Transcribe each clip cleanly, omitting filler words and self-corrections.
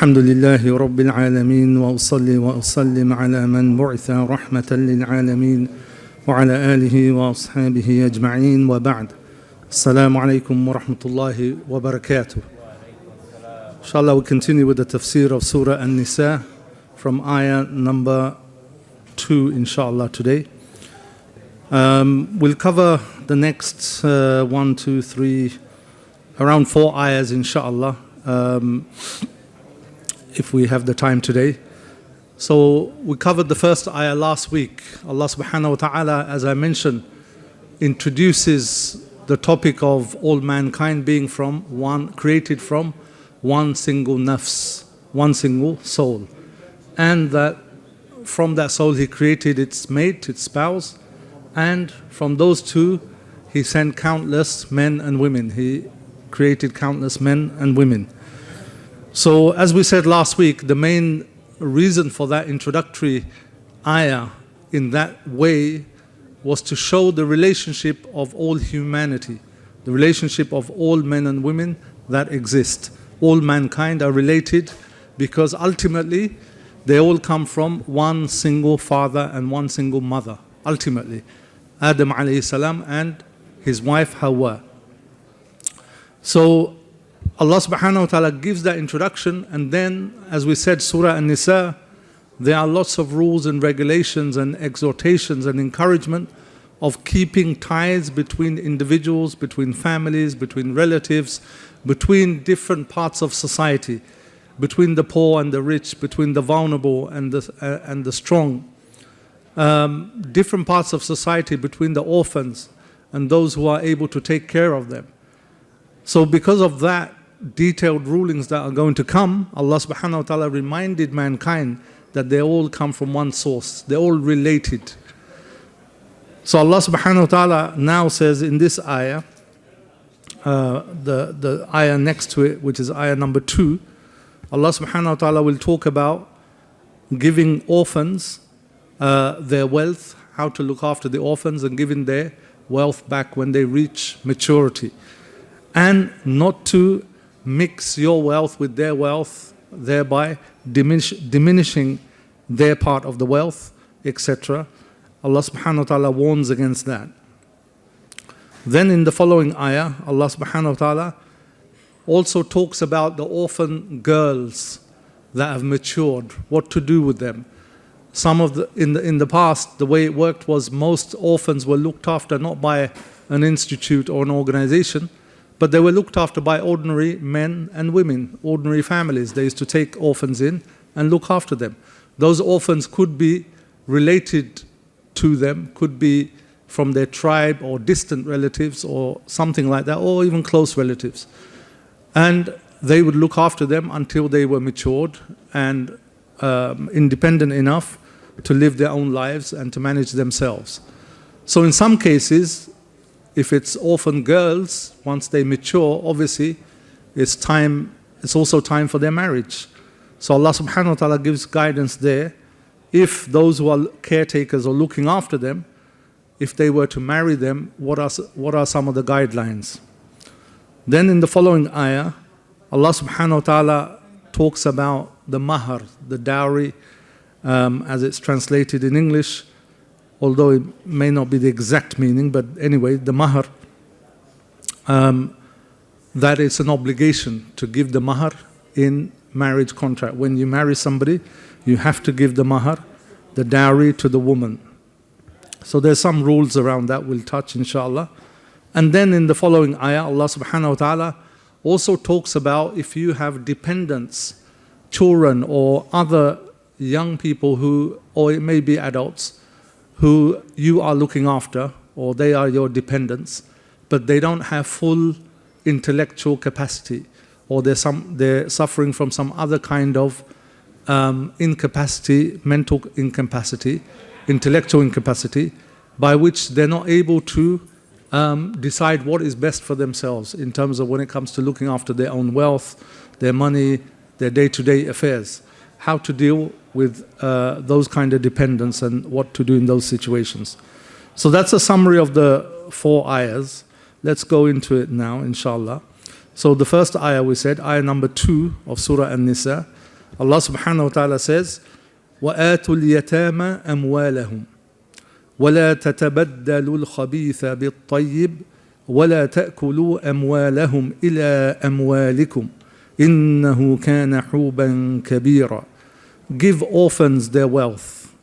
الحمد لله رب العالمين وأصلي وأسلم على من بعث رحمة للعالمين وعلى آله وأصحابه أجمعين وبعد السلام عليكم ورحمة الله وبركاته. Inshallah, we continue with the tafsir of Surah Nisa from ayah number 2 inshallah today. We'll cover the next 1, 2, 3, around 4 ayahs inshallah, if we have the time today. So we covered the first ayah last week. Allah subhanahu wa ta'ala, as I mentioned, introduces the topic of all mankind being created from one single nafs, one single soul. And that from that soul He created its mate, its spouse, and from those two He sent countless men and women. He created countless men and women. So as we said last week, the main reason for that introductory ayah in that way was to show the relationship of all humanity, the relationship of all men and women that exist. All mankind are related because ultimately they all come from one single father and one single mother. Ultimately, Adam alayhi salam and his wife Hawa. So Allah subhanahu wa ta'ala gives that introduction, and then, as we said, Surah Nisa, there are lots of rules and regulations and exhortations and encouragement of keeping ties between individuals, between families, between relatives, between different parts of society, between the poor and the rich, between the vulnerable and the strong, different parts of society, between the orphans and those who are able to take care of them. So because of that, detailed rulings that are going to come, Allah subhanahu wa ta'ala reminded mankind that they all come from one source, they're all related. So Allah subhanahu wa ta'ala now says in this ayah, the ayah next to it, which is ayah number 2, Allah subhanahu wa ta'ala will talk about giving orphans their wealth, how to look after the orphans and giving their wealth back when they reach maturity, and not to mix your wealth with their wealth, thereby diminishing their part of the wealth, etc. Allah subhanahu wa ta'ala warns against that. Then in the following ayah, Allah subhanahu wa ta'ala also talks about the orphan girls that have matured, what to do with them. Some of in the past, the way it worked was most orphans were looked after not by an institute or an organization, but they were looked after by ordinary men and women, ordinary families. They used to take orphans in and look after them. Those orphans could be related to them, could be from their tribe or distant relatives or something like that, or even close relatives. And they would look after them until they were matured and independent enough to live their own lives and to manage themselves. So in some cases, if it's orphan girls, once they mature, obviously it's also time for their marriage. So Allah subhanahu wa ta'ala gives guidance there. If those who are caretakers or looking after them, if they were to marry them, what are some of the guidelines? Then in the following ayah, Allah subhanahu wa ta'ala talks about the mahar, the dowry, as it's translated in English, although it may not be the exact meaning, but anyway, the mahar, that is an obligation to give the mahar in marriage contract. When you marry somebody, you have to give the mahar, the dowry, to the woman. So there's some rules around that we'll touch inshallah. And then in the following ayah, Allah subhanahu wa ta'ala also talks about if you have dependents, children or other young people who, or it may be adults, who you are looking after, or they are your dependents, but they don't have full intellectual capacity, or they're suffering from some other kind of incapacity, mental incapacity, intellectual incapacity, by which they're not able to decide what is best for themselves in terms of when it comes to looking after their own wealth, their money, their day-to-day affairs. How to deal with those kind of dependents and what to do in those situations. So that's a summary of the 4 ayahs. Let's go into it now, inshallah. So the first ayah we said, ayah number 2 of Surah Nisa, Allah subhanahu wa ta'ala says, وَآتُوا الْيَتَامَ أَمْوَالَهُمْ وَلَا تَتَبَدَّلُوا الْخَبِيثَ بِالطَّيِّبِ وَلَا تَأْكُلُوا أَمْوَالَهُمْ إِلَىٰ أَمْوَالِكُمْ إِنَّهُ كَانَ حُوبًا كَبِيرًا. Give orphans their wealth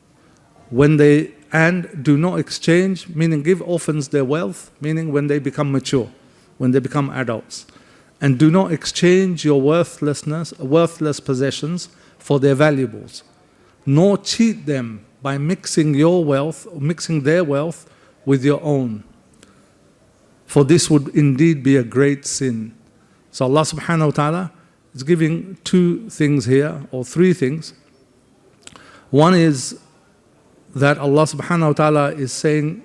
and do not exchange, meaning give orphans their wealth, meaning when they become mature, when they become adults. And do not exchange your worthless possessions for their valuables, nor cheat them by mixing their wealth with your own. For this would indeed be a great sin. So Allah subhanahu wa ta'ala is giving two things here, or three things. One is that Allah subhanahu wa ta'ala is saying,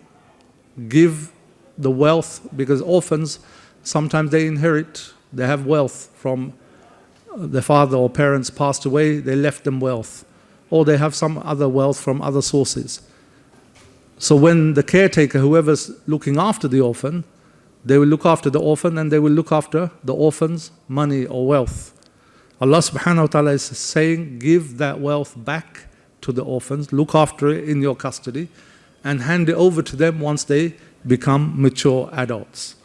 give the wealth, because orphans, sometimes they inherit, they have wealth from their father or parents passed away, they left them wealth. Or they have some other wealth from other sources. So when the caretaker, whoever's looking after the orphan, they will look after the orphan and they will look after the orphan's money or wealth. Allah subhanahu wa ta'ala is saying, give that wealth back to the orphans, look after it in your custody, and hand it over to them once they become mature adults.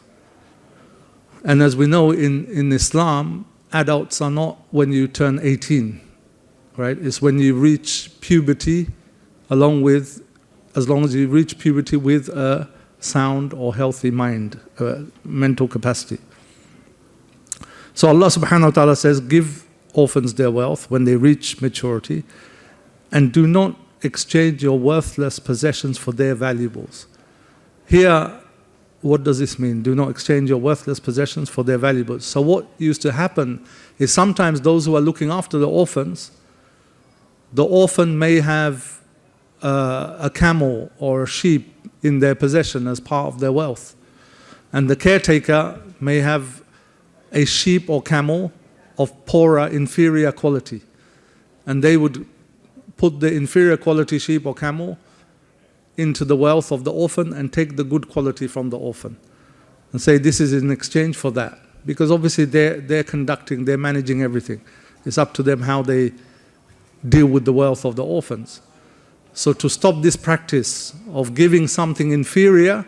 And as we know in Islam, adults are not when you turn 18, right? It's when you reach puberty, as long as you reach puberty with a sound or healthy mind, mental capacity. So Allah subhanahu wa ta'ala says, give orphans their wealth when they reach maturity, and do not exchange your worthless possessions for their valuables. Here, what does this mean? Do not exchange your worthless possessions for their valuables. So what used to happen is sometimes those who are looking after the orphans, the orphan may have a camel or a sheep in their possession as part of their wealth. And the caretaker may have a sheep or camel of poorer, inferior quality. And they would put the inferior quality sheep or camel into the wealth of the orphan and take the good quality from the orphan and say this is in exchange for that. Because obviously they're managing everything. It's up to them how they deal with the wealth of the orphans. So to stop this practice of giving something inferior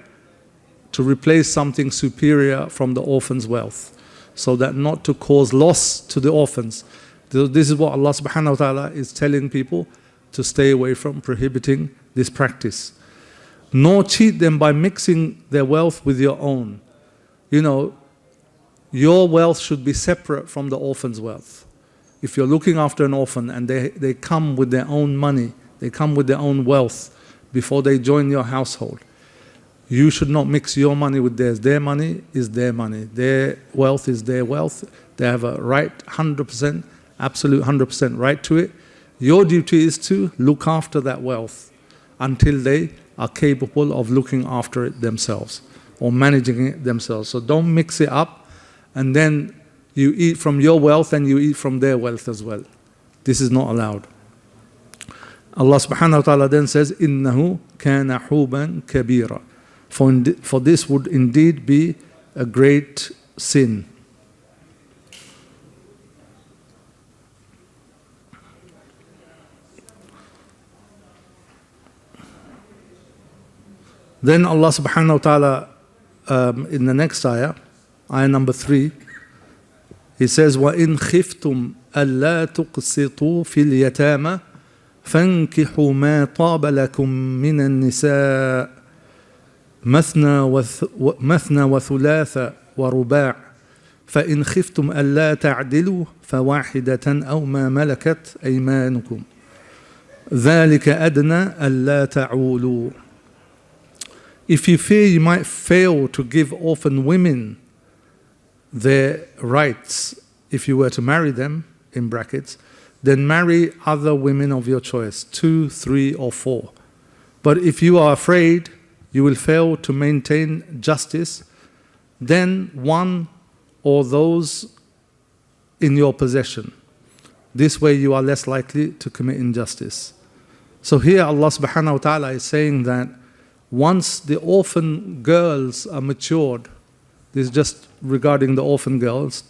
to replace something superior from the orphan's wealth, so that not to cause loss to the orphans. This is what Allah subhanahu wa ta'ala is telling people to stay away from, prohibiting this practice. Nor cheat them by mixing their wealth with your own. You know, your wealth should be separate from the orphan's wealth. If you're looking after an orphan and they come with their own money, they come with their own wealth before they join your household, you should not mix your money with theirs. Their money is their money. Their wealth is their wealth. They have a right, 100%, absolute 100% right to it. Your duty is to look after that wealth until they are capable of looking after it themselves or managing it themselves. So don't mix it up and then you eat from your wealth and you eat from their wealth as well. This is not allowed. Allah subhanahu wa ta'ala then says, إِنَّهُ كَانَ حُوبًا كَبِيرًا. For this would indeed be a great sin. Then Allah subhanahu wa ta'ala in the next ayah number 3, He says, وَإِنْ خِفْتُمْ أَلَّا تُقْسِطُوا فِي الْيَتَامَى فَانْكِحُوا مَا طَابَ لَكُم مِّنَ النِّسَاءِ مثنى وثلاث ورباع فإن خفتم ألا تعدلوا فواحدة أو ما ملكت أيمانكم ذلك أدنى ألا تعولوا. If you fear you might fail to give orphan women their rights if you were to marry them, in brackets, then marry other women of your choice, 2, 3 or 4. But if you are afraid you will fail to maintain justice, then one or those in your possession. This way you are less likely to commit injustice. So here Allah subhanahu wa ta'ala is saying that once the orphan girls are matured, this is just regarding the orphan girls,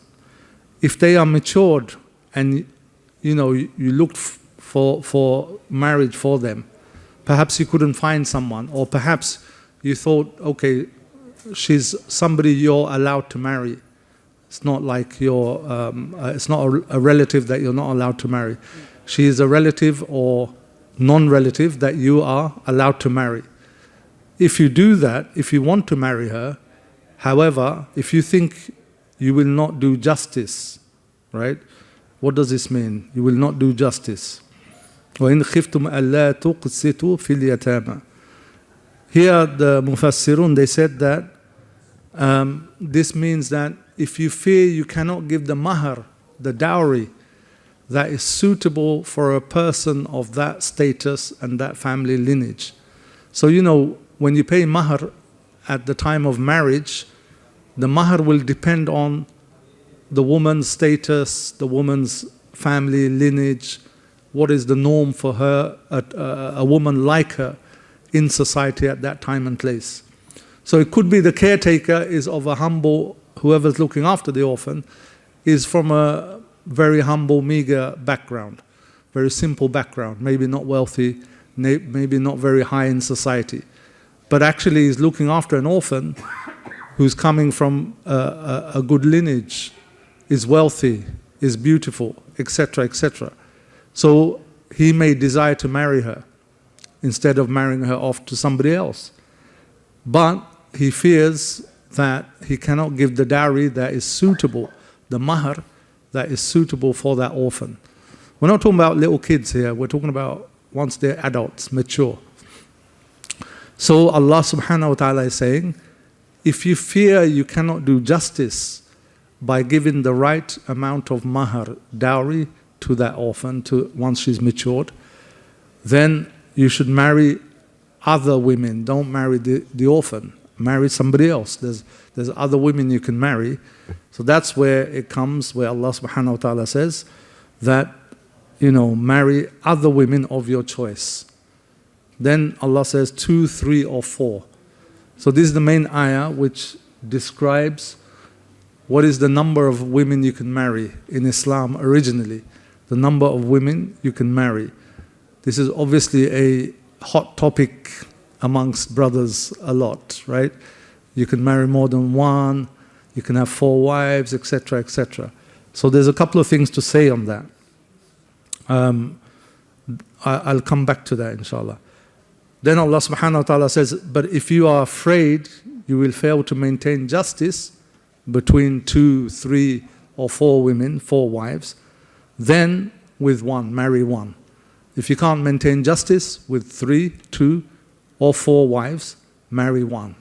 if they are matured and you looked for marriage for them. Perhaps you couldn't find someone, or perhaps you thought, okay, she's somebody you're allowed to marry. It's not like it's not a relative that you're not allowed to marry. She is a relative or non-relative that you are allowed to marry. If you do that, if you want to marry her, however, if you think you will not do justice, right? What does this mean? You will not do justice. وَإِنْ خِفْتُمْ أَلَّا تُقْسِطُوا فِي الْيَتَامَى. Here the Mufassirun, they said that this means that if you fear you cannot give the mahar, the dowry, that is suitable for a person of that status and that family lineage. So when you pay mahar at the time of marriage, the mahar will depend on the woman's status, the woman's family lineage, what is the norm for her, a woman like her in society at that time and place. So it could be the caretaker is of a humble, whoever's looking after the orphan is from a very humble, meager background, very simple background, maybe not wealthy, maybe not very high in society, but actually is looking after an orphan who's coming from a good lineage, is wealthy, is beautiful, etc., etc. So he may desire to marry her instead of marrying her off to somebody else. But he fears that he cannot give the dowry that is suitable, the mahar that is suitable for that orphan. We're not talking about little kids here, we're talking about once they're adults, mature. So Allah subhanahu wa ta'ala is saying, if you fear you cannot do justice by giving the right amount of mahar, dowry, to that orphan, once she's matured, then you should marry other women. Don't marry the orphan. Marry somebody else. There's other women you can marry. So that's where it comes, where Allah subhanahu wa ta'ala says that, marry other women of your choice. Then Allah says 2, 3, or 4. So this is the main ayah which describes what is the number of women you can marry in Islam originally. The number of women you can marry. This is obviously a hot topic amongst brothers a lot, right? You can marry more than one, you can have 4 wives, etc., etc. So there's a couple of things to say on that. I'll come back to that, inshallah. Then Allah subhanahu wa ta'ala says, but if you are afraid you will fail to maintain justice between 2, 3, or 4 women, 4 wives, then with one, marry one. If you can't maintain justice with 3, 2, or 4 wives, marry one.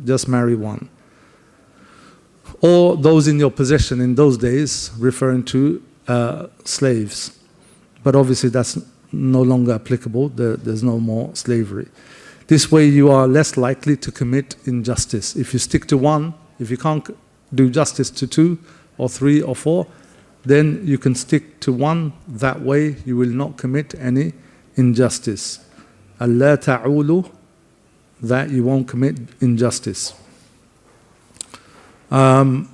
Just marry one. Or those in your possession in those days, referring to slaves. But obviously that's no longer applicable. There's no more slavery. This way you are less likely to commit injustice. If you stick to one, if you can't do justice to 2 or 3 or 4, then you can stick to one. That way you will not commit any injustice. Allah ta'ulu, that you won't commit injustice. In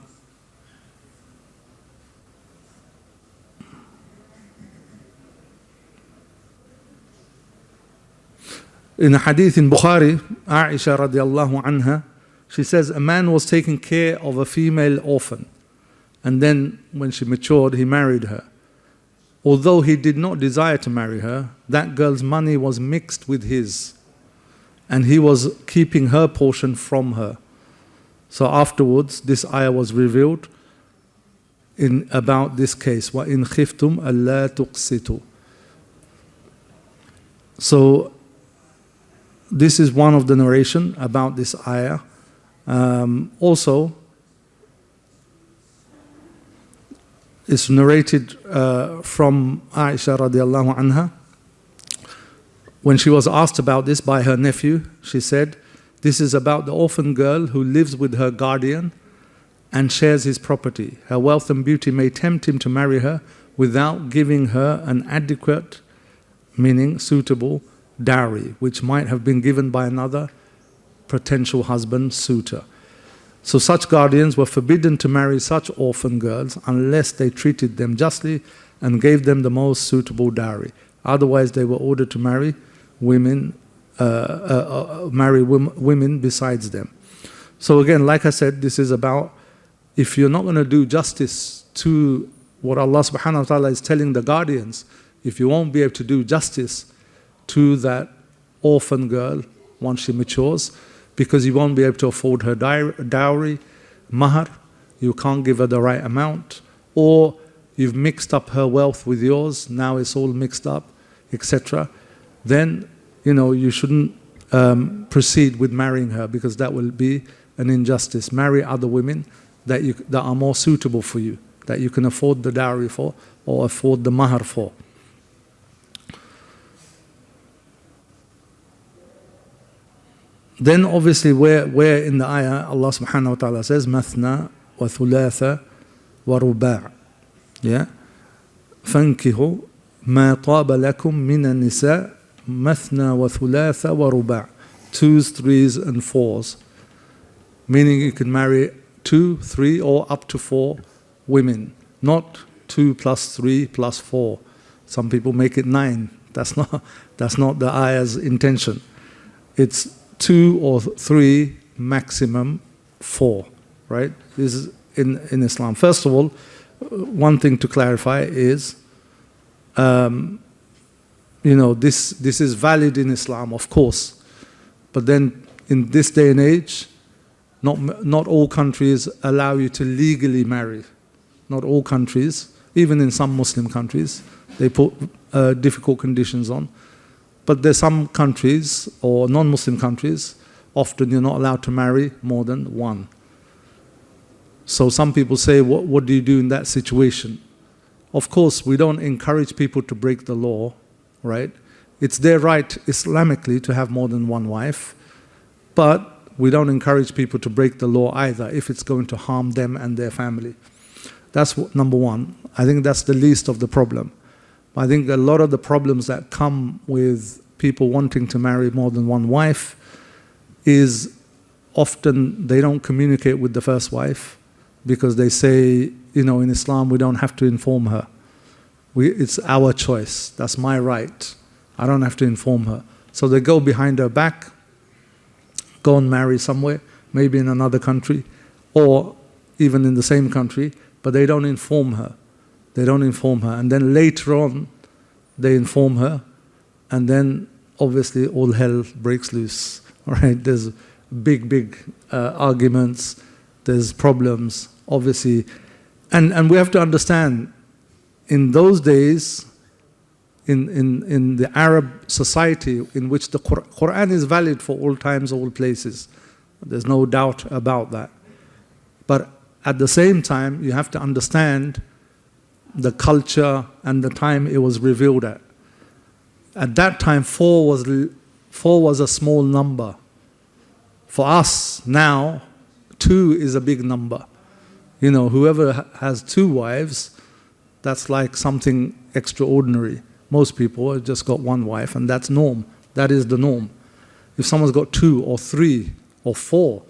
a hadith in Bukhari, Aisha radiallahu anha, she says a man was taking care of a female orphan, and then when she matured, he married her. Although he did not desire to marry her, that girl's money was mixed with his, and he was keeping her portion from her. So afterwards, this ayah was revealed about this case. وَإِنْ خِفْتُمْ أَلَّا تُقْسِطُوا. So this is one of the narration about this ayah. Also, it's narrated from Aisha radiallahu anha. When she was asked about this by her nephew, she said, this is about the orphan girl who lives with her guardian and shares his property. Her wealth and beauty may tempt him to marry her without giving her an adequate, meaning suitable, dowry, which might have been given by another potential husband, suitor. So such guardians were forbidden to marry such orphan girls unless they treated them justly and gave them the most suitable dowry. Otherwise, they were ordered to marry women, women besides them. So again, like I said, this is about, if you're not going to do justice to what Allah subhanahu wa ta'ala is telling the guardians, if you won't be able to do justice to that orphan girl once she matures, because you won't be able to afford her dowry, mahar, you can't give her the right amount, or you've mixed up her wealth with yours, now it's all mixed up, etc., then you shouldn't proceed with marrying her, because that will be an injustice. Marry other women that are more suitable for you, that you can afford the dowry for or afford the mahar for. Then obviously where in the ayah Allah subhanahu wa ta'ala says mathna wa thulatha wa ruba', yeah, fankihu ma taba lakum minan nisa mathna wa thulatha wa ruba', 2s, 3s and 4s, meaning you can marry 2, 3 or up to 4 women, not 2 plus 3 plus 4. Some people make it 9. That's not the ayah's intention. It's 2 or 3, maximum 4, right? This is in Islam. First of all, one thing to clarify is, this is valid in Islam, of course, but then in this day and age, not all countries allow you to legally marry. Not all countries, even in some Muslim countries, they put difficult conditions on. But there's some countries, or non-Muslim countries, often you're not allowed to marry more than 1. So some people say, what do you do in that situation? Of course, we don't encourage people to break the law, right? It's their right Islamically to have more than 1 wife, but we don't encourage people to break the law either if it's going to harm them and their family. That's number 1. I think that's the least of the problem. I think a lot of the problems that come with people wanting to marry more than 1 wife is often they don't communicate with the first wife, because they say, in Islam we don't have to inform her. It's our choice. That's my right. I don't have to inform her. So they go behind her back, go and marry somewhere, maybe in another country, or even in the same country, but they don't inform her. They don't inform her. And then later on, they inform her, and then obviously all hell breaks loose. All right? There's big arguments. There's problems, obviously. And we have to understand, in those days, in the Arab society in which the Qur'an is valid for all times, all places, there's no doubt about that. But at the same time, you have to understand the culture and the time it was revealed at. At that time, 4 was a small number. For us now, 2 is a big number. Whoever has 2 wives, that's like something extraordinary. Most people have just got 1 wife, and that's norm. That is the norm. If someone's got 2 or 3 or 4,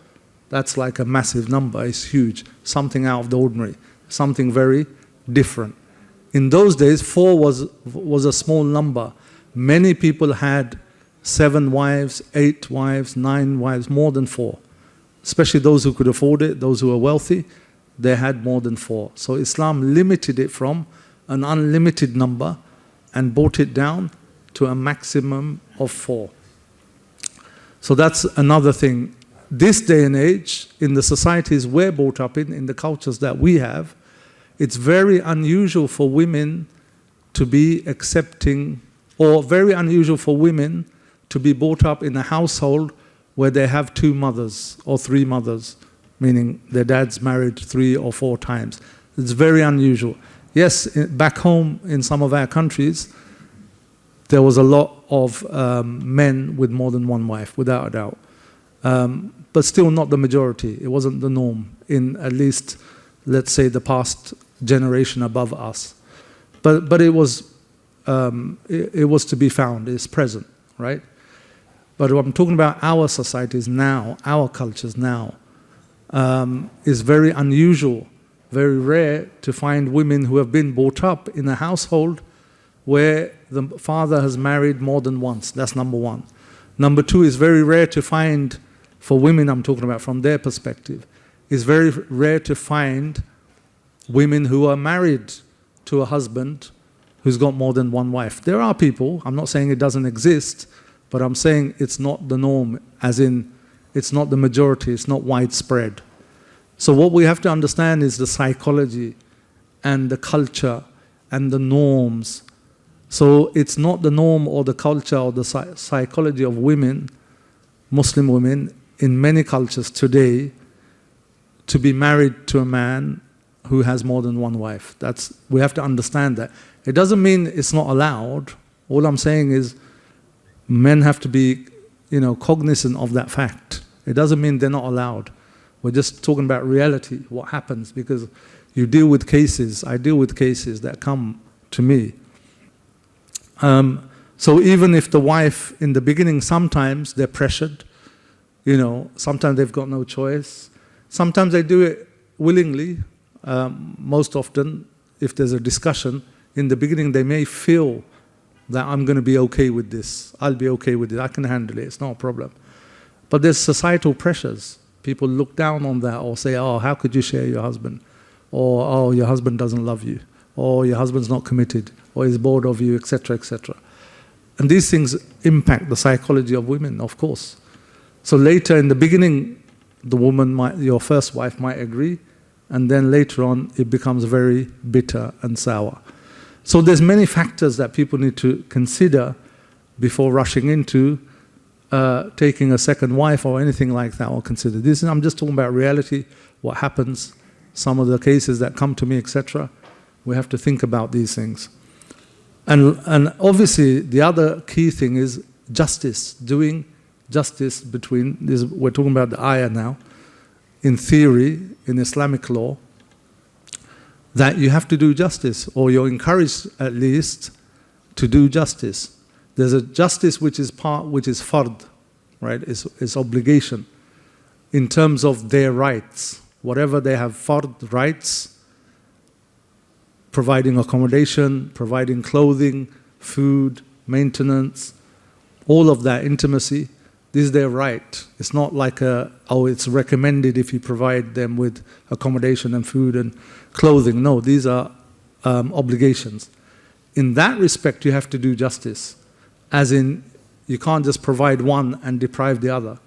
that's like a massive number. It's huge. Something out of the ordinary. Something very different. In those days, 4 was a small number. Many people had 7 wives, 8 wives, 9 wives, more than 4. Especially those who could afford it, those who were wealthy, they had more than 4. So Islam limited it from an unlimited number and brought it down to a maximum of 4. So that's another thing. This day and age, in the societies we're brought up in the cultures that we have, it's very unusual for women to be accepting, or very unusual for women to be brought up in a household where they have 2 mothers or 3 mothers, meaning their dad's married 3 or 4 times. It's very unusual. Yes, back home in some of our countries, there was a lot of men with more than 1 wife, without a doubt. But still not the majority. It wasn't the norm in, at least, let's say, the past generation above us. But it was to be found. It's present, right? But what I'm talking about, our societies now, our cultures now, is very unusual very rare to find women who have been brought up in a household where the father has married more than once. That's number one. Number two, is very rare to find, for women I'm talking about from their perspective, it's very rare to find women who are married to a husband who's got more than one wife. There are people, I'm not saying it doesn't exist, but I'm saying it's not the norm, as in it's not the majority, it's not widespread. So what we have to understand is the psychology and the culture and the norms. So it's not the norm or the culture or the psychology of women, Muslim women, in many cultures today, to be married to a man who has more than one wife. We have to understand that. It doesn't mean it's not allowed. All I'm saying is men have to be, cognizant of that fact. It doesn't mean they're not allowed. We're just talking about reality, what happens, because you deal with cases, I deal with cases that come to me. So even if the wife, in the beginning, sometimes they're pressured, sometimes they've got no choice. Sometimes they do it willingly. Most often, if there's a discussion, in the beginning they may feel that I'm going to be okay with this, I'll be okay with it, I can handle it, it's not a problem. But there's societal pressures. People look down on that or say, oh, how could you share your husband? Or, oh, your husband doesn't love you. Or your husband's not committed. Or he's bored of you, etc., etc. And these things impact the psychology of women, of course. So later in the beginning, the woman your first wife might agree, and then later on it becomes very bitter and sour. So there's many factors that people need to consider before rushing into taking a second wife or anything like that, or consider this. I'm just talking about reality, what happens, some of the cases that come to me, etc. We have to think about these things. And obviously the other key thing is justice, doing justice between, we're talking about the ayah now, in theory, in Islamic law, that you have to do justice, or you're encouraged at least to do justice. There's a justice which is fard, right? It's obligation in terms of their rights. Whatever they have fard rights, providing accommodation, providing clothing, food, maintenance, all of that, intimacy, this is their right. It's not like it's recommended if you provide them with accommodation and food and clothing. No, these are obligations. In that respect, you have to do justice. As in, you can't just provide one and deprive the other.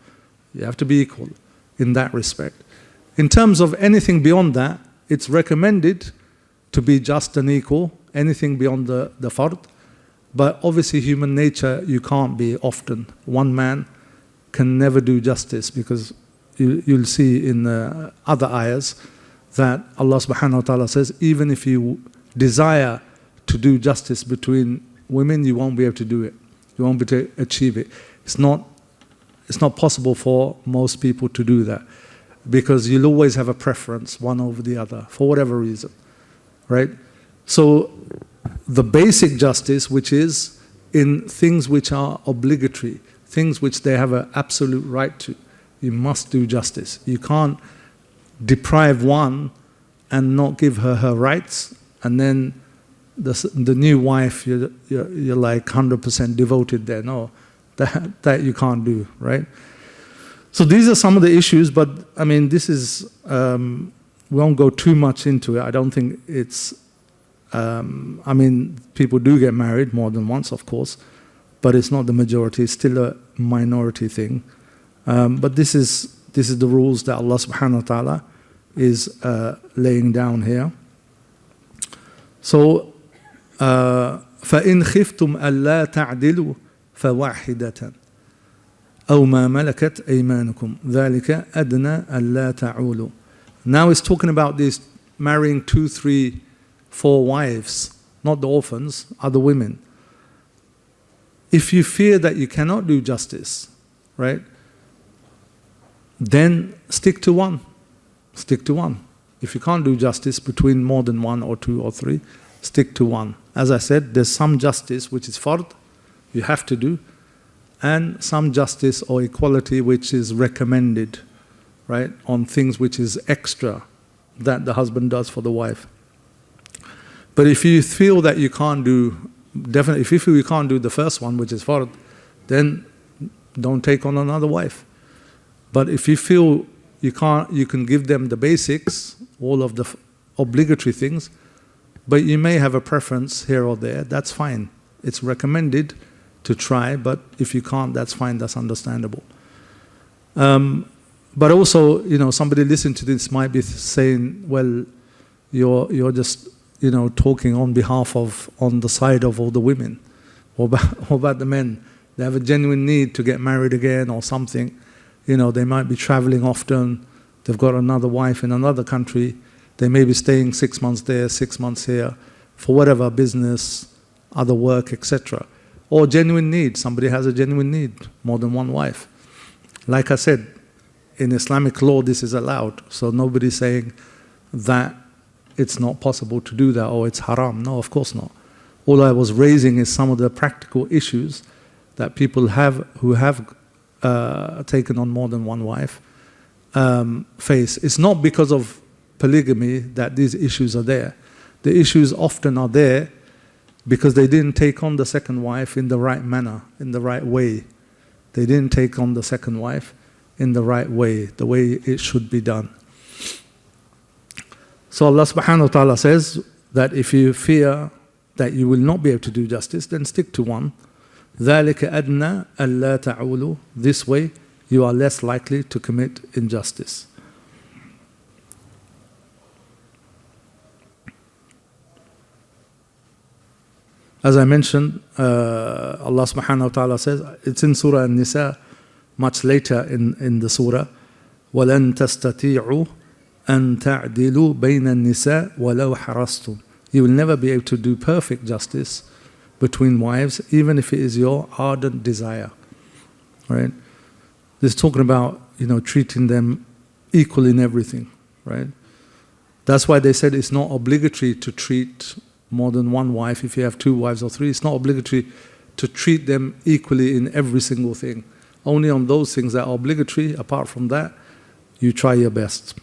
You have to be equal in that respect. In terms of anything beyond that, it's recommended to be just and equal, anything beyond the fard. But obviously human nature, you can't be often. One man can never do justice, because you'll see in the other ayahs that Allah subhanahu wa ta'ala says, even if you desire to do justice between women, you won't be able to do it. You won't be able to achieve it. It's not possible for most people to do that, because you'll always have a preference one over the other for whatever reason, right? So the basic justice, which is in things which are obligatory, things which they have an absolute right to, you must do justice. You can't deprive one and not give her rights, and then the new wife, you're like 100% devoted there. No, that you can't do, right? So these are some of the issues, but I mean, this is, we won't go too much into it. I don't think it's, I mean, people do get married more than once, of course, but it's not the majority. It's still a minority thing. But this is the rules that Allah subhanahu wa ta'ala is laying down here. So, فَإِنْ خِفْتُمْ أَلَّا تَعْدِلُوا فَوَاحِدَةً أَوْ مَا مَلَكَتْ أَيْمَانُكُمْ ذَلِكَ أَدْنَى أَلَّا تَعُولُوا. Now it's talking about this marrying 2, 3, 4 wives, not the orphans, other women. If you fear that you cannot do justice, right, then stick to one. Stick to one. If you can't do justice between more than 1 or 2 or 3, stick to one. As I said, there's some justice which is fard, you have to do, and some justice or equality which is recommended, right, on things which is extra, that the husband does for the wife. But if you feel that you can't do, definitely, if you feel you can't do the first one, which is fard, then don't take on another wife. But if you feel you can't, you can give them the basics, all of the obligatory things, but you may have a preference here or there, that's fine. It's recommended to try, but if you can't, that's fine, that's understandable. But also, somebody listening to this might be saying, well, you're just, talking on behalf of, on the side of all the women. What about the men? They have a genuine need to get married again or something. They might be traveling often. They've got another wife in another country. They may be staying 6 months there, 6 months here, for whatever business, other work, etc. Or genuine need. Somebody has a genuine need, more than one wife. Like I said, in Islamic law, this is allowed. So nobody's saying that it's not possible to do that or it's haram. No, of course not. All I was raising is some of the practical issues that people have who have taken on more than one wife face. It's not because of polygamy that these issues are there. The issues often are there because they didn't take on the second wife in the right manner, in the right way. They didn't take on the second wife in the right way, the way it should be done. So Allah subhanahu wa ta'ala says that if you fear that you will not be able to do justice, then stick to one. ذَلِكَ أَدْنَى أَلَّا تَعُولُوا. This way you are less likely to commit injustice. As I mentioned, Allah subhanahu wa ta'ala says, it's in Surah Nisa, much later in the surah, وَلَن تَسْتَطِيعُوا أَن تَعْدِلُوا بَيْنَ النِّسَاءِ وَلَوْ حَرَصْتُمْ. You will never be able to do perfect justice between wives, even if it is your ardent desire. Right? This is talking about, treating them equal in everything. Right? That's why they said it's not obligatory to treat more than one wife. If you have 2 wives or 3, it's not obligatory to treat them equally in every single thing. Only on those things that are obligatory. Apart from that, you try your best.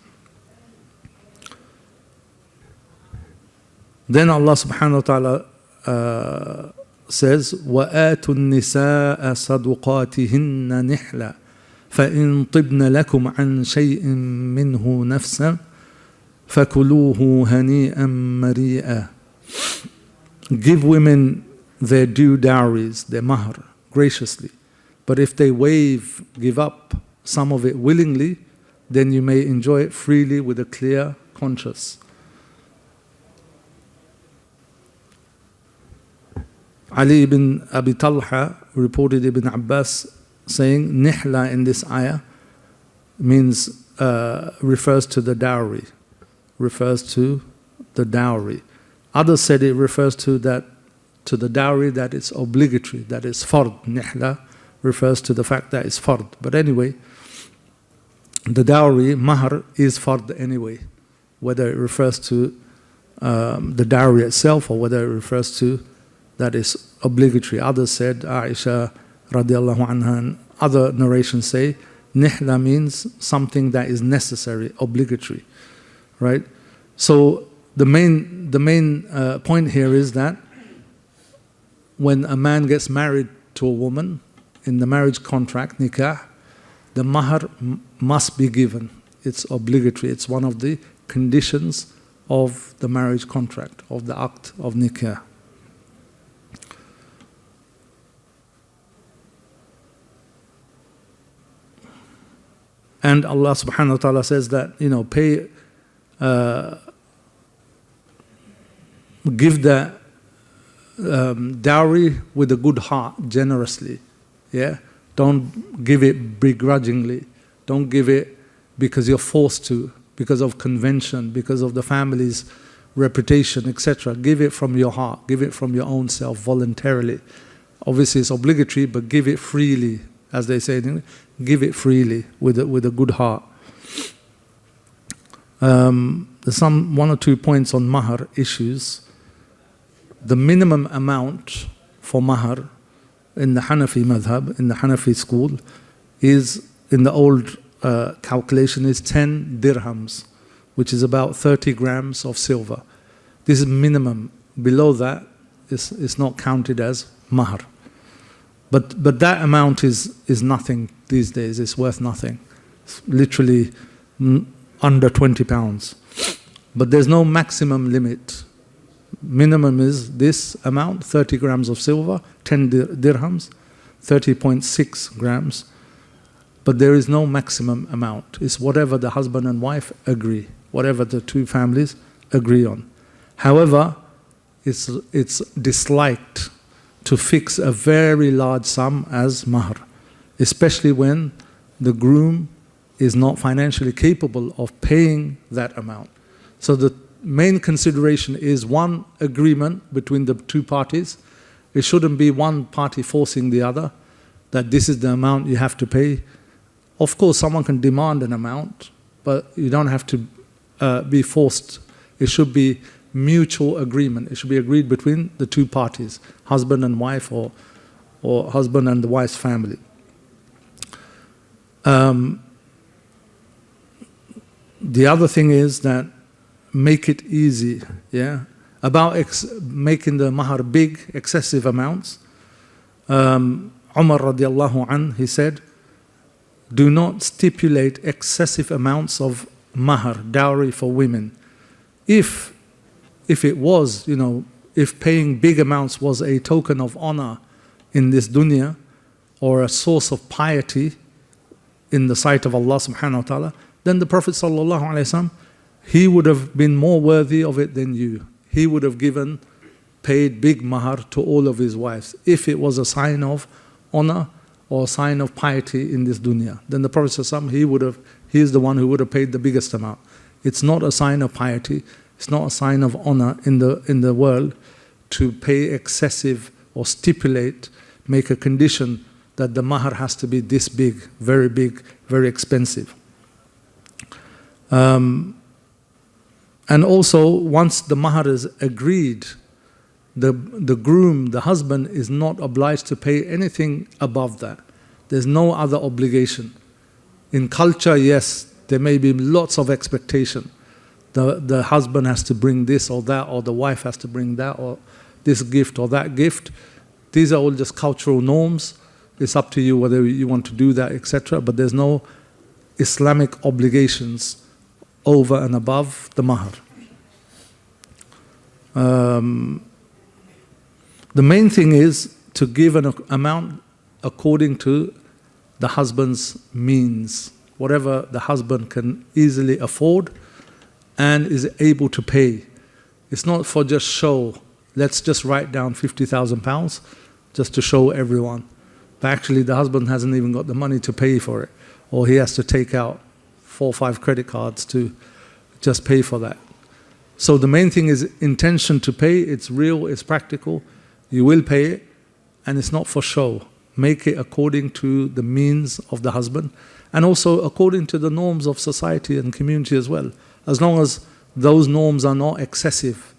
Then Allah subhanahu wa ta'ala says, وَآتُوا النِّسَاءَ صَدُقَاتِهِنَّ نِحْلًا فَإِن طِبْنَ لَكُمْ عَنْ شَيْءٍ مِّنْهُ نَفْسًا فَكُلُوهُ هَنِيئًا مَرِيئًا. Give women their due dowries, their mahr, graciously. But if they give up some of it willingly, then you may enjoy it freely with a clear conscience. Ali ibn Abi Talha reported Ibn Abbas saying, Nihla in this ayah means, refers to the dowry. Refers to the dowry. Others said it refers to the dowry that is obligatory, that is fard. Nihla refers to the fact that it's fard. But anyway, the dowry, mahr, is fard anyway. Whether it refers to the dowry itself or whether it refers to that is obligatory. Others said, Aisha radiallahu anha and other narrations say, nihla means something that is necessary, obligatory. Right? So the main point here is that when a man gets married to a woman, in the marriage contract, nikah, the mahr must be given. It's obligatory. It's one of the conditions of the marriage contract, of the act of nikah. And Allah subhanahu wa ta'ala says that, give the dowry with a good heart, generously. Yeah? Don't give it begrudgingly. Don't give it because you're forced to, because of convention, because of the family's reputation, etc. Give it from your heart. Give it from your own self, voluntarily. Obviously it's obligatory, but give it freely, as they say in English. Give it freely with a good heart. There's one or 2 points on mahr issues. The minimum amount for mahr in the Hanafi madhab, in the Hanafi school, is, in the old calculation, is 10 dirhams. which is about 30 grams of silver. This is minimum. Below that is not counted as mahr. But that amount is nothing these days. It's worth nothing. It's literally under 20 pounds. But there's no maximum limit. Minimum is this amount, 30 grams of silver, 10 dirhams, 30.6 grams. But there is no maximum amount. It's whatever the husband and wife agree, whatever the two families agree on. However, it's disliked to fix a very large sum as mahr, especially when the groom is not financially capable of paying that amount. So the main consideration is one agreement between the two parties. It shouldn't be one party forcing the other that this is the amount you have to pay. Of course, someone can demand an amount, but you don't have to be forced. It should be mutual agreement. It should be agreed between the two parties, husband and wife, or husband and the wife's family. The other thing is that make it easy. Yeah, about making the mahr big, excessive amounts. Umar radiallahu anh, he said, do not stipulate excessive amounts of mahr, dowry for women. If it was, if paying big amounts was a token of honor in this dunya, or a source of piety in the sight of Allah subhanahu wa ta'ala, then the Prophet sallallahu alaihi wasallam, he would have been more worthy of it than you. He would have paid big mahr to all of his wives, if it was a sign of honor or a sign of piety in this dunya. Then the Prophet sallallahu alaihi wasallam, he is the one who would have paid the biggest amount. It's not a sign of piety. It's not a sign of honor in the world to pay excessive or stipulate, make a condition that the mahr has to be this big, very expensive. And also, once the mahr is agreed, the groom, the husband, is not obliged to pay anything above that. There's no other obligation. In culture, yes, there may be lots of expectation. The husband has to bring this or that, or the wife has to bring that, or this gift or that gift. These are all just cultural norms. It's up to you whether you want to do that, etc. But there's no Islamic obligations over and above the mahr. The main thing is to give an amount according to the husband's means, whatever the husband can easily afford and is able to pay. It's not for just show. Let's just write down £50,000 just to show everyone. But actually the husband hasn't even got the money to pay for it, or he has to take out 4 or 5 credit cards to just pay for that. So the main thing is intention to pay. It's real, it's practical. You will pay it, and it's not for show. Make it according to the means of the husband, and also according to the norms of society and community as well. As long as those norms are not excessive.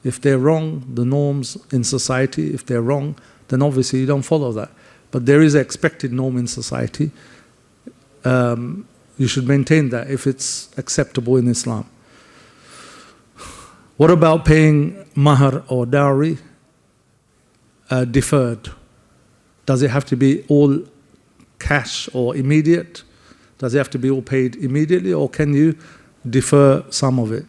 If they're wrong, the norms in society, if they're wrong, then obviously you don't follow that. But there is an expected norm in society. You should maintain that if it's acceptable in Islam. What about paying mahr or dowry deferred? Does it have to be all cash or immediate? Does it have to be all paid immediately, or can you defer some of it?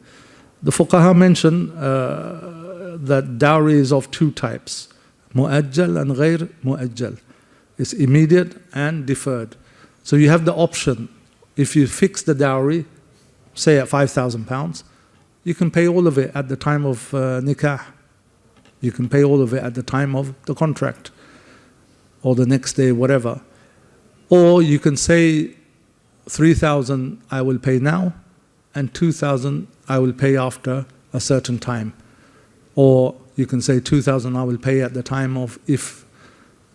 The fuqaha mention that dowry is of 2 types, mu'ajjal and ghair mu'ajjal. It's immediate and deferred. So you have the option, if you fix the dowry, say at £5,000, you can pay all of it at the time of nikah. You can pay all of it at the time of the contract, or the next day, whatever. Or you can say 3,000 I will pay now, and 2,000 I will pay after a certain time. Or you can say 2,000 I will pay at the time of if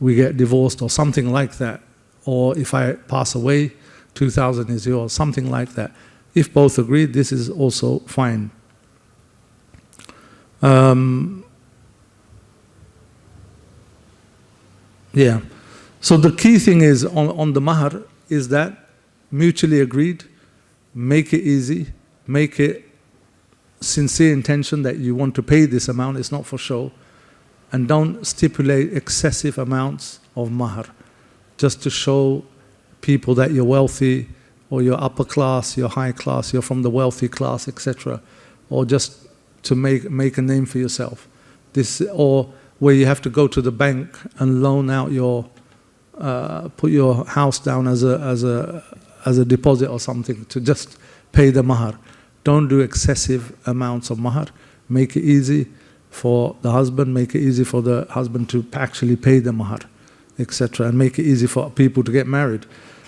we get divorced, or something like that. Or if I pass away, 2,000 is yours, something like that. If both agree, this is also fine. Yeah. So the key thing is on the mahr is that mutually agreed, make it easy, make it sincere intention that you want to pay this amount, it's not for show. And don't stipulate excessive amounts of mahar just to show people that you're wealthy, or you're upper class, you're high class, you're from the wealthy class, etc. Or just to make a name for yourself. This, or where you have to go to the bank and loan out your, put your house down as a deposit or something to just pay the mahar. Don't do excessive amounts of mahar. Make it easy for the husband, make it easy for the husband to actually pay the mahar, etc. And make it easy for people to get married.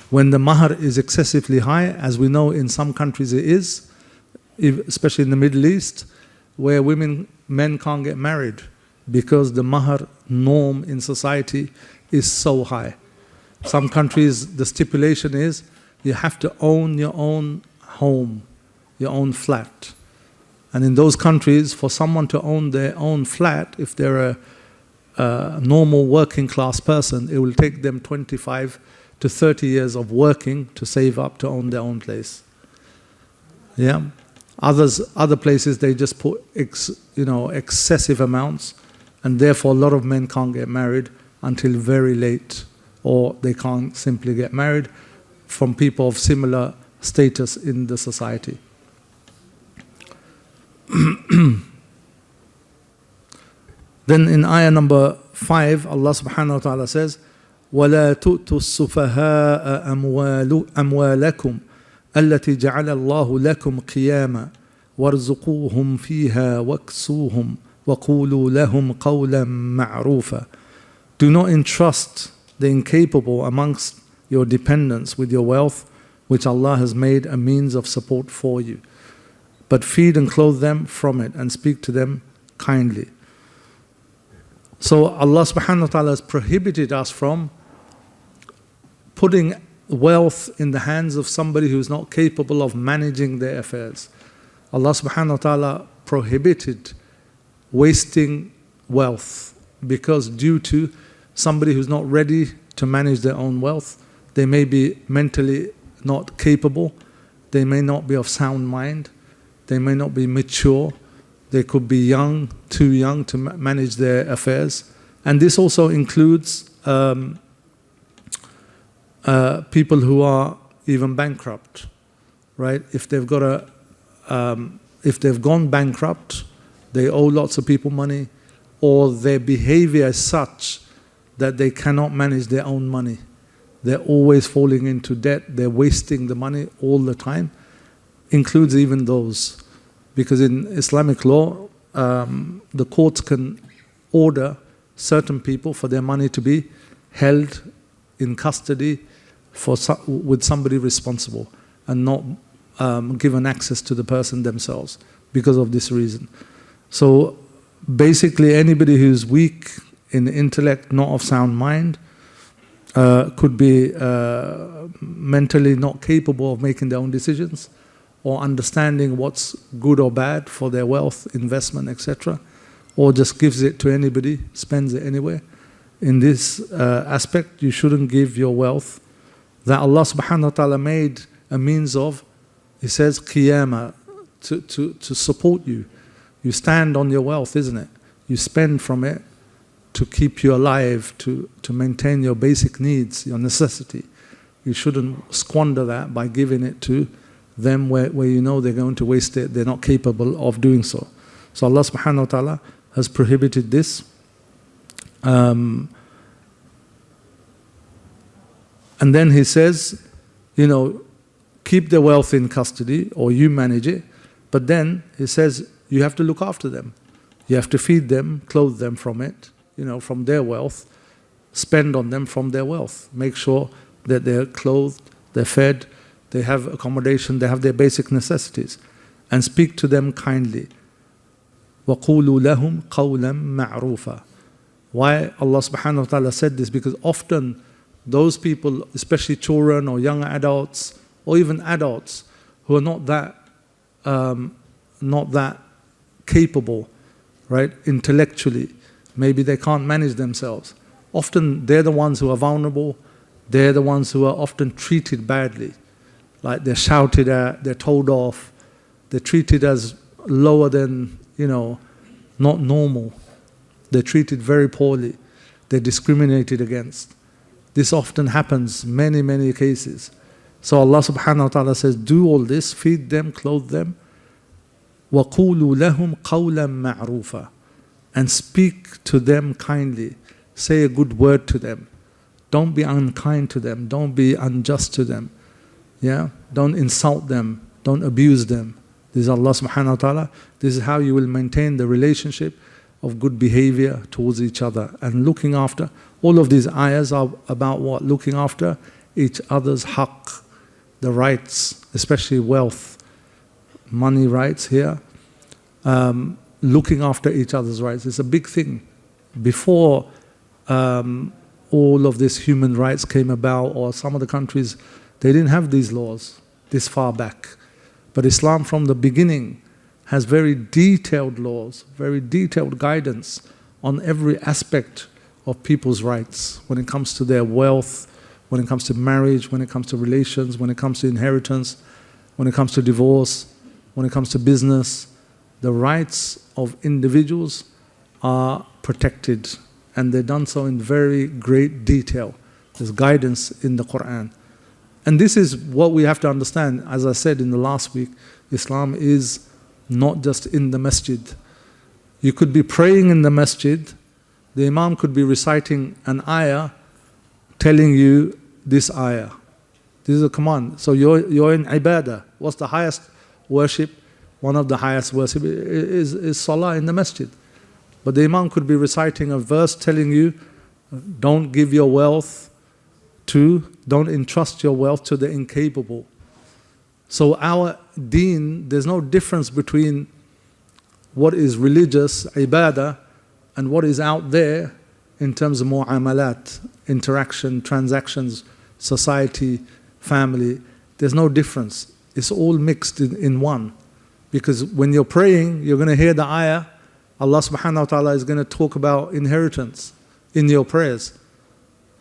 When the mahar is excessively high, as we know in some countries it is, especially in the Middle East, where men can't get married because the mahar norm in society is so high. Some countries, the stipulation is you have to own your own home, your own flat. And in those countries, for someone to own their own flat, if they're a normal working class person, it will take them 25 to 30 years of working to save up to own their own place. Yeah. Other places, they just put excessive amounts, and therefore a lot of men can't get married until very late, or they can't simply get married from people of similar status in the society. Then in ayah number 5, Allah subhanahu wa ta'ala says, وَلَا تُؤْتُوا السُّفَهَاءَ أَمْوَالَكُمْ الَّتِي جَعَلَ اللَّهُ لَكُمْ قِيَامًا وَارْزُقُوهُمْ فِيهَا وَاكْسُوهُمْ وَقُولُوا لَهُمْ قَوْلًا مَعْرُوفًا. Do not entrust the incapable amongst your dependents with your wealth, which Allah has made a means of support for you. But feed and clothe them from it and speak to them kindly. So Allah subhanahu wa ta'ala has prohibited us from putting wealth in the hands of somebody who is not capable of managing their affairs. Allah subhanahu wa ta'ala prohibited wasting wealth, because due to somebody who's not ready to manage their own wealth, they may be mentally not capable, they may not be of sound mind, they may not be mature, they could be young, too young to manage their affairs. And this also includes people who are even bankrupt, right? If they've got if they've gone bankrupt, they owe lots of people money, or their behavior is such that they cannot manage their own money. They're always falling into debt, they're wasting the money all the time, includes even those. Because in Islamic law, the courts can order certain people for their money to be held in custody with somebody responsible, and not given access to the person themselves because of this reason. So basically anybody who's weak in intellect, not of sound mind, could be mentally not capable of making their own decisions, or understanding what's good or bad for their wealth, investment, etc., or just gives it to anybody, spends it anywhere. In this aspect, you shouldn't give your wealth that Allah subhanahu wa ta'ala made a means of, He says, qiyamah, to support you. You stand on your wealth, isn't it? You spend from it to keep you alive, to maintain your basic needs, your necessity. You shouldn't squander that by giving it to them where you know they're going to waste it, they're not capable of doing so. So Allah subhanahu wa ta'ala has prohibited this. And then He says, keep their wealth in custody, or you manage it, but then He says you have to look after them. You have to feed them, clothe them from it, from their wealth, spend on them from their wealth. Make sure that they're clothed, they're fed, they have accommodation, they have their basic necessities. And speak to them kindly. وَقُولُوا لَهُمْ قَوْلًا مَعْرُوفًا. Why Allah subhanahu wa ta'ala said this? Because often those people, especially children or young adults, or even adults who are not that capable, right, intellectually, maybe they can't manage themselves. Often they're the ones who are vulnerable, they're the ones who are often treated badly. Like they're shouted at, they're told off, They're treated as lower than, not normal. They're treated very poorly. They're discriminated against. This often happens, many, many cases. So Allah subhanahu wa ta'ala says, do all this, feed them, clothe them. وَقُولُوا لَهُمْ قَوْلًا مَعْرُوفًا. And speak to them kindly. Say a good word to them. Don't be unkind to them. Don't be unjust to them. Yeah? Don't insult them. Don't abuse them. This is Allah subhanahu wa ta'ala. This is how you will maintain the relationship of good behavior towards each other and looking after. All of these ayahs are about what? Looking after each other's haqq, the rights, especially wealth, money rights here. Looking after each other's rights. It's a big thing. Before all of this human rights came about, or some of the countries, they didn't have these laws this far back. But Islam from the beginning has very detailed laws, very detailed guidance on every aspect of people's rights when it comes to their wealth, when it comes to marriage, when it comes to relations, when it comes to inheritance, when it comes to divorce, when it comes to business. The rights of individuals are protected, and they're done so in very great detail. There's guidance in the Qur'an. And this is what we have to understand. As I said in the last week, Islam is not just in the masjid. You could be praying in the masjid, the imam could be reciting an ayah, telling you this ayah. This is a command. So you're in ibadah. What's the highest worship? One of the highest worship is salah in the masjid. But the imam could be reciting a verse telling you, don't give your wealth don't entrust your wealth to the incapable. So our deen, there's no difference between what is religious, ibadah, and what is out there in terms of mu'amalat, interaction, transactions, society, family. There's no difference. It's all mixed in one. Because when you're praying, you're going to hear the ayah. Allah subhanahu wa ta'ala is going to talk about inheritance in your prayers.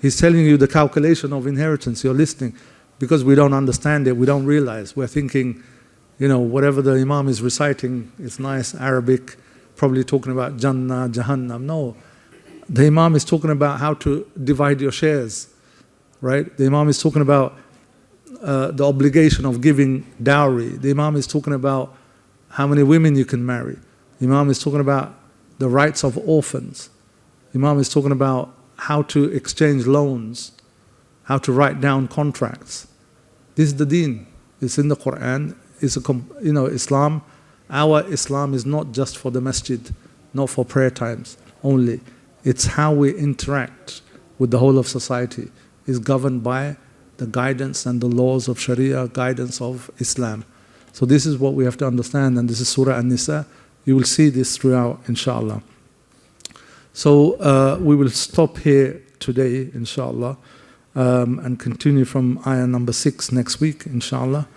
He's telling you the calculation of inheritance. You're listening. Because we don't understand it, we don't realize. We're thinking, whatever the imam is reciting, it's nice, Arabic, probably talking about Jannah, Jahannam. No. The imam is talking about how to divide your shares. Right? The imam is talking about the obligation of giving dowry. The imam is talking about how many women you can marry. The imam is talking about the rights of orphans. The imam is talking about how to exchange loans, how to write down contracts. This is the deen. It's in the Qur'an. It's Islam. Our Islam is not just for the masjid, not for prayer times only. It's how we interact with the whole of society. It's governed by the guidance and the laws of Sharia, guidance of Islam. So this is what we have to understand, and this is Surah Nisa. You will see this throughout, inshallah. So we will stop here today, inshallah, and continue from ayah number 6 next week, inshallah.